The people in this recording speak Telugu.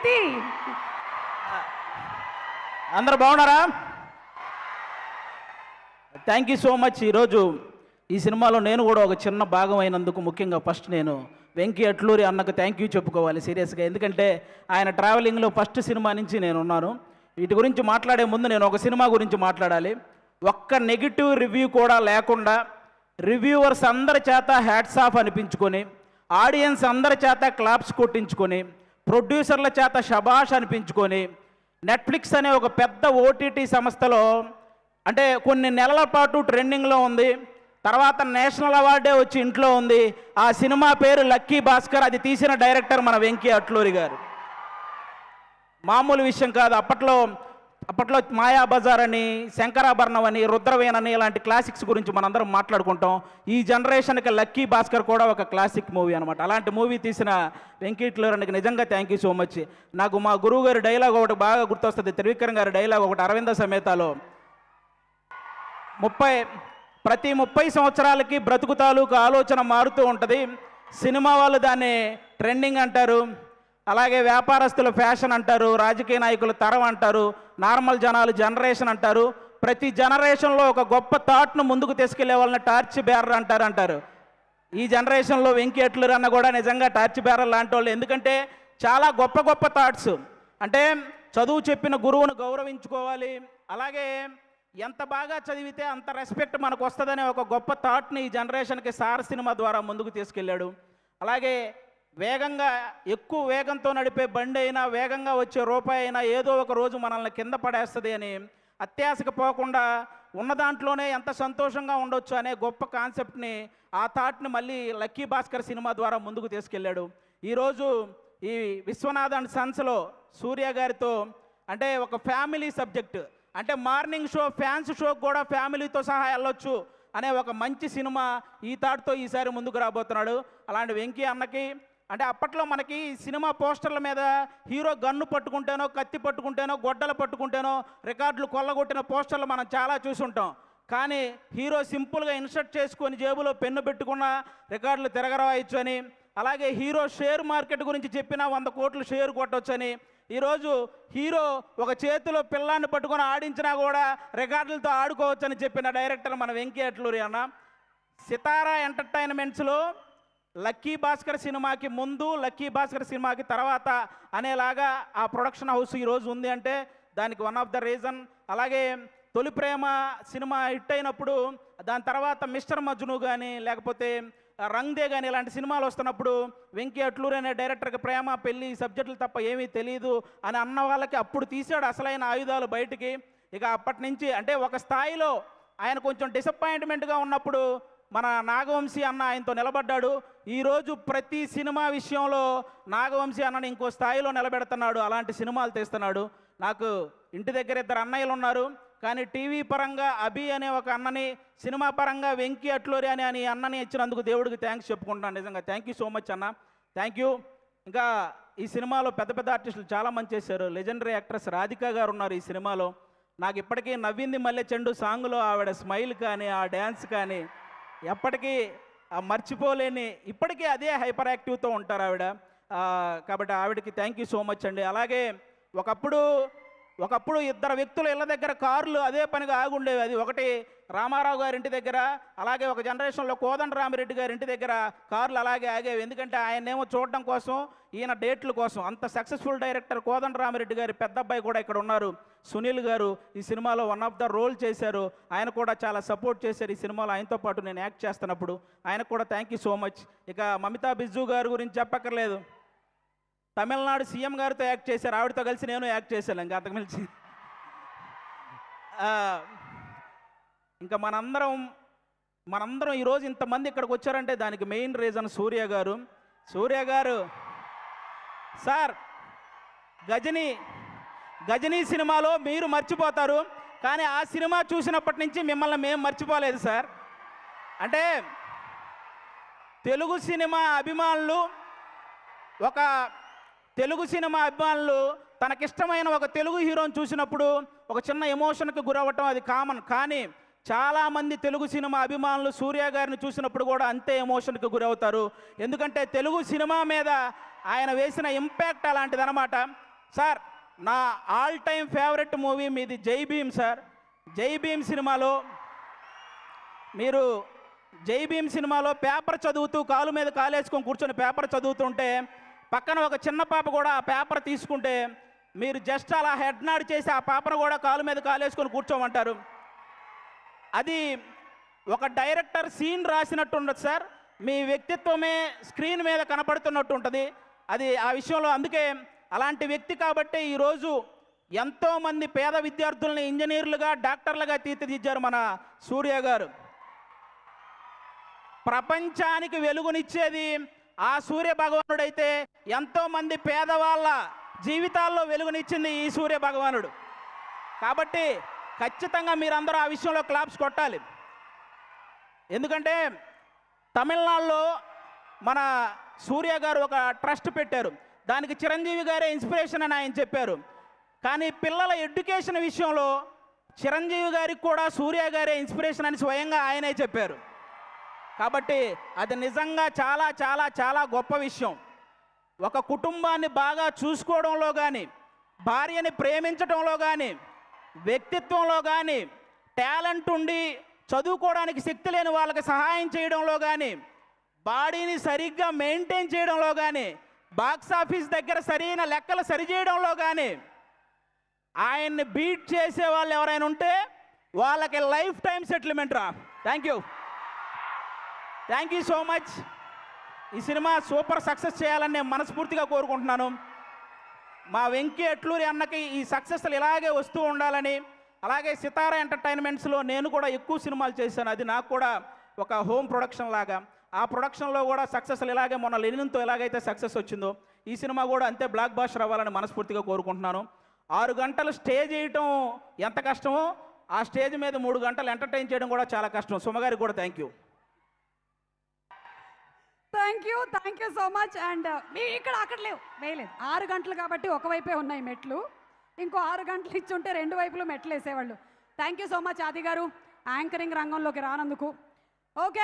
ఇది? అందరు బాగున్నారా? Thank you so much. ఈరోజు ఈ సినిమాలో నేను కూడా ఒక చిన్న భాగం అయినందుకు ముఖ్యంగా ఫస్ట్ నేను వెంకీ అట్లూరి అన్నకు థ్యాంక్ యూ చెప్పుకోవాలి సీరియస్గా. ఎందుకంటే ఆయన ట్రావెలింగ్లో ఫస్ట్ సినిమా నుంచి నేను ఉన్నాను. వీటి గురించి మాట్లాడే ముందు నేను ఒక సినిమా గురించి మాట్లాడాలి. ఒక్క నెగిటివ్ రివ్యూ కూడా లేకుండా రివ్యూవర్స్ అందరి చేత హ్యాట్స్ ఆఫ్ అనిపించుకొని, ఆడియన్స్ అందరి చేత క్లాప్స్ కొట్టించుకొని, ప్రొడ్యూసర్ల చేత షబాష్ అనిపించుకొని, నెట్ఫ్లిక్స్ అనే ఒక పెద్ద ఓటీటీ సంస్థలో అంటే కొన్ని నెలల పాటు ట్రెండింగ్లో ఉంది. తర్వాత నేషనల్ అవార్డే వచ్చి ఇంట్లో ఉంది. ఆ సినిమా పేరు లక్కీ భాస్కర్. అది తీసిన డైరెక్టర్ మన వెంకీ అట్లూరి గారు. మామూలు విషయం కాదు. అప్పట్లో మాయాబజార్ అని, శంకరాభరణం అని, రుద్రవేణ్ అని ఇలాంటి క్లాసిక్స్ గురించి మనందరం మాట్లాడుకుంటాం. ఈ జనరేషన్కి లక్కీ భాస్కర్ కూడా ఒక క్లాసిక్ మూవీ అనమాట. అలాంటి మూవీ తీసిన వెంకీ అట్లూరికి నిజంగా థ్యాంక్ యూ సో మచ్. నాకు మా గురువు గారి డైలాగ్ ఒకటి బాగా గుర్తొస్తుంది. త్రివిక్రమ్ గారి డైలాగ్ ఒకటి, అరవింద సమేతలో, ప్రతి 30 సంవత్సరాలకి బ్రతుకు తాలూకు ఆలోచన మారుతూ ఉంటుంది. సినిమా వాళ్ళు దాన్ని ట్రెండింగ్ అంటారు, అలాగే వ్యాపారస్తులు ఫ్యాషన్ అంటారు, రాజకీయ నాయకులు తరం అంటారు, నార్మల్ జనాలు జనరేషన్ అంటారు. ప్రతి జనరేషన్లో ఒక గొప్ప థాట్ను ముందుకు తీసుకెళ్లే వాళ్ళని టార్చ్ బేరర్ అంటారు. ఈ జనరేషన్లో వెంకీ అట్లూరి అన్న కూడా నిజంగా టార్చ్ బేరర్ లాంటి వాళ్ళు. ఎందుకంటే చాలా గొప్ప గొప్ప థాట్స్. అంటే చదువు చెప్పిన గురువును గౌరవించుకోవాలి, అలాగే ఎంత బాగా చదివితే అంత రెస్పెక్ట్ మనకు వస్తుందనే ఒక గొప్ప థాట్ని ఈ జనరేషన్కి సార్ సినిమా ద్వారా ముందుకు తీసుకెళ్ళాడు. అలాగే వేగంగా, ఎక్కువ వేగంతో నడిపే బండి అయినా, వేగంగా వచ్చే రూపాయి అయినా ఏదో ఒక రోజు మనల్ని కింద పడేస్తుంది అని అత్యాశకు పోకుండా ఉన్న దాంట్లోనే ఎంత సంతోషంగా ఉండొచ్చు అనే గొప్ప కాన్సెప్ట్ని, ఆ థాట్ని మళ్ళీ లక్కీ భాస్కర్ సినిమా ద్వారా ముందుకు తీసుకెళ్ళాడు. ఈరోజు ఈ విశ్వనాథ్ అండ్ సన్స్లో సూర్య గారితో అంటే ఒక ఫ్యామిలీ సబ్జెక్ట్, అంటే మార్నింగ్ షో, ఫ్యాన్స్ షోకి కూడా ఫ్యామిలీతో సహా వెళ్ళొచ్చు అనే ఒక మంచి సినిమా ఈ థాట్తో ఈసారి ముందుకు రాబోతున్నాడు. అలాంటి వెంకీ అన్నకి అంటే అప్పట్లో మనకి సినిమా పోస్టర్ల మీద హీరో గన్ను పట్టుకుంటేనో, కత్తి పట్టుకుంటేనో, గొడ్డలు పట్టుకుంటేనో రికార్డులు కొల్లగొట్టిన పోస్టర్లు మనం చాలా చూసుంటాం. కానీ హీరో సింపుల్గా ఇన్సర్ట్ చేసుకొని జేబులో పెన్ను పెట్టుకున్న రికార్డులు తిరగరాయొచ్చు అని, అలాగే హీరో షేర్ మార్కెట్ గురించి చెప్పినా 100 కోట్లు షేర్ కొట్టొచ్చని, ఈరోజు హీరో ఒక చేతిలో పిల్లాన్ని పట్టుకొని ఆడించినా కూడా రికార్డులతో ఆడుకోవచ్చని చెప్పిన డైరెక్టర్ మన వెంకీ అట్లూరి అన్న. సితారా ఎంటర్టైన్మెంట్స్లో లక్కీ భాస్కర్ సినిమాకి ముందు, లక్కీ భాస్కర్ సినిమాకి తర్వాత అనేలాగా ఆ ప్రొడక్షన్ హౌస్ ఈరోజు ఉంది అంటే దానికి వన్ ఆఫ్ ద రీజన్. అలాగే తొలి ప్రేమ సినిమా హిట్ అయినప్పుడు దాని తర్వాత మిస్టర్ మజ్ను కానీ, లేకపోతే రంగ్దే కానీ ఇలాంటి సినిమాలు వస్తున్నప్పుడు వెంకీ అట్లూరి అనే డైరెక్టర్కి ప్రేమ, పెళ్ళి సబ్జెక్టులు తప్ప ఏమీ తెలియదు అని అన్న వాళ్ళకి అప్పుడు తీసాడు అసలైన ఆయుధాలు బయటికి. ఇక అప్పటి నుంచి అంటే ఒక స్థాయిలో ఆయన కొంచెం డిసప్పాయింట్మెంట్గా ఉన్నప్పుడు మన నాగవంశీ అన్న ఆయనతో నిలబడ్డాడు. ఈరోజు ప్రతి సినిమా విషయంలో నాగవంశీ అన్నని ఇంకో స్థాయిలో నిలబెడుతున్నాడు. అలాంటి సినిమాలు తీస్తున్నాడు. నాకు ఇంటి దగ్గర 2 అన్నయ్యలు ఉన్నారు, కానీ టీవీ పరంగా అభి అనే ఒక అన్నని, సినిమా పరంగా వెంకీ అట్లూరి అని అన్నని ఇచ్చినందుకు దేవుడికి థ్యాంక్స్ చెప్పుకుంటాను. నిజంగా థ్యాంక్ యూ సో మచ్ అన్న, థ్యాంక్ యూ. ఇంకా ఈ సినిమాలో పెద్ద పెద్ద ఆర్టిస్టులు చాలామంది చేశారు. లెజెండరీ యాక్ట్రెస్ రాధికా గారు ఉన్నారు ఈ సినిమాలో. నాకు ఇప్పటికీ నవ్వింది మల్లె చెండు సాంగ్లో ఆవిడ స్మైల్ కానీ, ఆ డ్యాన్స్ కానీ ఎప్పటికీ మర్చిపోలేని, ఇప్పటికీ అదే హైపర్ యాక్టివ్తో ఉంటారు ఆవిడ. కాబట్టి ఆవిడకి థ్యాంక్ యూ సో మచ్ అండి. అలాగే ఒకప్పుడు 2 వ్యక్తులు ఇళ్ళ దగ్గర కార్లు అదే పనిగా ఆగుండేవి. అది ఒకటి రామారావు గారి ఇంటి దగ్గర, అలాగే ఒక జనరేషన్లో కోదండరామిరెడ్డి గారి ఇంటి దగ్గర కార్లు అలాగే ఆగేవి. ఎందుకంటే ఆయనేమో చూడడం కోసం, ఈయన డేట్ల కోసం. అంత సక్సెస్ఫుల్ డైరెక్టర్ కోదండరామిరెడ్డి గారి పెద్ద అబ్బాయి కూడా ఇక్కడ ఉన్నారు, సునీల్ గారు. ఈ సినిమాలో వన్ ఆఫ్ ద రోల్ చేశారు. ఆయన కూడా చాలా సపోర్ట్ చేశారు ఈ సినిమాలో. ఆయనతో పాటు నేను యాక్ట్ చేస్తున్నప్పుడు ఆయనకు కూడా థ్యాంక్ యూ సో మచ్. ఇక మమితా బిజ్జు గారి గురించి చెప్పక్కర్లేదు. తమిళనాడు సీఎం గారితో యాక్ట్ చేశారు, ఆవిడతో కలిసి నేను యాక్ట్ చేశాను. ఇంకా అంతకుమించి ఇంకా మనందరం ఈరోజు ఇంతమంది ఇక్కడికి వచ్చారంటే దానికి మెయిన్ రీజన్ సూర్య గారు సార్. గజనీ సినిమాలో మీరు మర్చిపోతారు, కానీ ఆ సినిమా చూసినప్పటి నుంచి మిమ్మల్ని మేము మర్చిపోలేదు సార్. అంటే తెలుగు సినిమా అభిమానులు తనకిష్టమైన ఒక తెలుగు హీరోని చూసినప్పుడు ఒక చిన్న ఎమోషన్కి గురవ్వటం అది కామన్. కానీ చాలామంది తెలుగు సినిమా అభిమానులు సూర్య గారిని చూసినప్పుడు కూడా అంతే ఎమోషన్కి గురవుతారు. ఎందుకంటే తెలుగు సినిమా మీద ఆయన వేసిన ఇంపాక్ట్ అలాంటిదన్నమాట. సార్ నా ఆల్ టైమ్ ఫేవరెట్ మూవీ మీది జై భీమ్ సార్. జై భీమ్ సినిమాలో మీరు పేపర్ చదువుతూ కాలు మీద కాలేసుకొని కూర్చొని పేపర్ చదువుతుంటే పక్కన ఒక చిన్న పాప కూడా ఆ పేపర్ తీసుకుంటే మీరు జస్ట్ అలా హెడ్ నాడ్ చేసి ఆ పేపర్ కూడా కాలు మీద కాలేసుకొని కూర్చోమంటారు. అది ఒక డైరెక్టర్ సీన్ రాసినట్టు ఉండదు సార్. మీ వ్యక్తిత్వమే స్క్రీన్ మీద కనపడుతున్నట్టు ఉంటుంది. అది ఆ విషయంలో అందుకే అలాంటి వ్యక్తి కాబట్టి ఈరోజు ఎంతోమంది పేద విద్యార్థుల్ని ఇంజనీర్లుగా డాక్టర్లుగా తీర్చిదిద్దారు మన సూర్య గారు. ప్రపంచానికి వెలుగునిచ్చేది ఆ సూర్య భగవానుడైతే ఎంతోమంది పేదవాళ్ళ జీవితాల్లో వెలుగునిచ్చింది ఈ సూర్య భగవానుడు. కాబట్టి ఖచ్చితంగా మీరందరూ ఆ విషయంలో క్లాప్స్ కొట్టాలి. ఎందుకంటే తమిళనాడులో మన సూర్య గారు ఒక ట్రస్ట్ పెట్టారు. దానికి చిరంజీవి గారే ఇన్స్పిరేషన్ అని ఆయన చెప్పారు. కానీ పిల్లల ఎడ్యుకేషన్ విషయంలో చిరంజీవి గారికి కూడా సూర్య గారే ఇన్స్పిరేషన్ అని స్వయంగా ఆయనే చెప్పారు. కాబట్టి అది నిజంగా చాలా చాలా చాలా గొప్ప విషయం. ఒక కుటుంబాన్ని బాగా చూసుకోవడంలో కానీ, భార్యని ప్రేమించడంలో కానీ, వ్యక్తిత్వంలో కానీ, టాలెంట్ ఉండి చదువుకోవడానికి శక్తి లేని వాళ్ళకి సహాయం చేయడంలో కానీ, బాడీని సరిగ్గా మెయింటైన్ చేయడంలో కానీ, బాక్స్ ఆఫీస్ దగ్గర సరైన లెక్కలు సరిచేయడంలో కానీ ఆయన్ని బీట్ చేసే వాళ్ళు ఎవరైనా ఉంటే వాళ్ళకి లైఫ్ టైం సెటిల్మెంట్ రా. Thank you so much. ఈ సినిమా సూపర్ సక్సెస్ చేయాలని నేను మనస్ఫూర్తిగా కోరుకుంటున్నాను. మా వెంకీ అట్లూరి అన్నకి ఈ సక్సెస్లు ఇలాగే వస్తూ ఉండాలని, అలాగే సితారా ఎంటర్టైన్మెంట్స్లో నేను కూడా ఎక్కువ సినిమాలు చేశాను. అది నాకు కూడా ఒక హోమ్ ప్రొడక్షన్ లాగా. ఆ ప్రొడక్షన్లో కూడా సక్సెస్లు ఇలాగే మొన్న లెనిన్తో ఎలాగైతే సక్సెస్ వచ్చిందో ఈ సినిమా కూడా అంతే బ్లాక్ బాస్టర్ అవ్వాలని మనస్ఫూర్తిగా కోరుకుంటున్నాను. 6 గంటలు స్టేజ్ చేయటం ఎంత కష్టమో ఆ స్టేజ్ మీద 3 గంటలు ఎంటర్టైన్ చేయడం కూడా చాలా కష్టం. సుమగారికి కూడా thank you so much. And మీ ఇక్కడ అక్కడ వేయలేదు 6 గంటలు కాబట్టి ఒకవైపే ఉన్నాయి మెట్లు. ఇంకో 6 గంటలు ఇచ్చుంటే 2 వైపులు మెట్లు వేసేవాళ్ళు. థ్యాంక్ యూ సో మచ్ ఆది గారు యాంకరింగ్ రంగంలోకి రానందుకు. ఓకే.